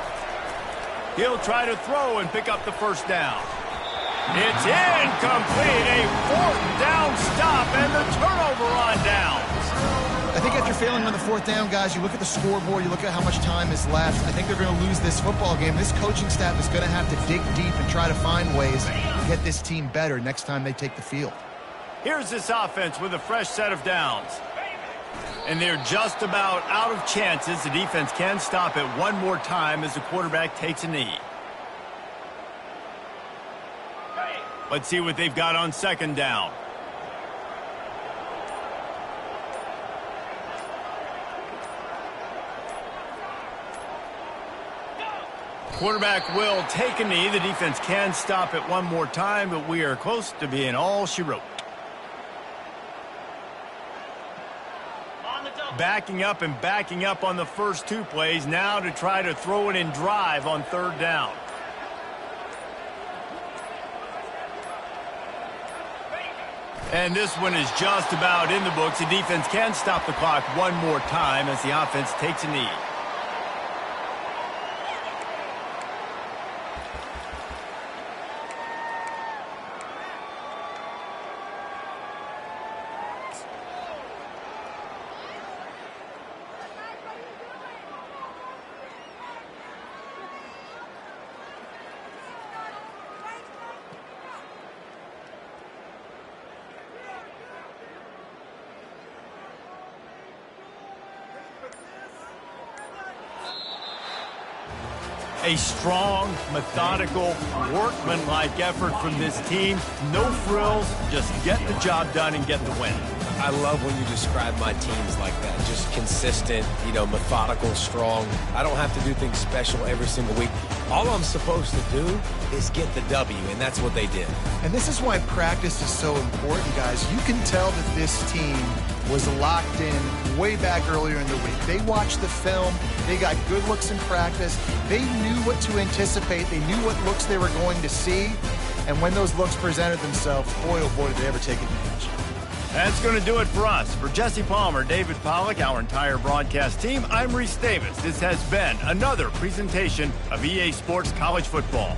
Speaker 1: He'll try to throw and pick up the 1st down. It's incomplete. A 4th down stop and the turnover on downs.
Speaker 3: I think after failing on the 4th down, guys, you look at the scoreboard, you look at how much time is left. I think they're going to lose this football game. This coaching staff is going to have to dig deep and try to find ways to get this team better next time they take the field.
Speaker 1: Here's this offense with a fresh set of downs. And they're just about out of chances. The defense can stop it one more time as the quarterback takes a knee. Let's see what they've got on 2nd down. Quarterback will take a knee. The defense can stop it one more time, but we are close to being all she wrote. Backing up and backing up on the first 2 plays, now to try to throw it in drive on 3rd down. And this one is just about in the books. The defense can stop the clock one more time as the offense takes a knee. A strong, methodical, workman-like effort from this team. No frills, just get the job done and get the win.
Speaker 4: I love when you describe my teams like that. Just consistent, methodical, strong. I don't have to do things special every single week. All I'm supposed to do is get the W, and that's what they did.
Speaker 3: And this is why practice is so important, guys. You can tell that this team was locked in way back earlier in the week. They watched the film. They got good looks in practice. They knew what to anticipate. They knew what looks they were going to see. And when those looks presented themselves, boy, oh boy, did they ever take advantage.
Speaker 1: That's going to do it for us. For Jesse Palmer, David Pollack, our entire broadcast team, I'm Reese Davis. This has been another presentation of EA Sports College Football.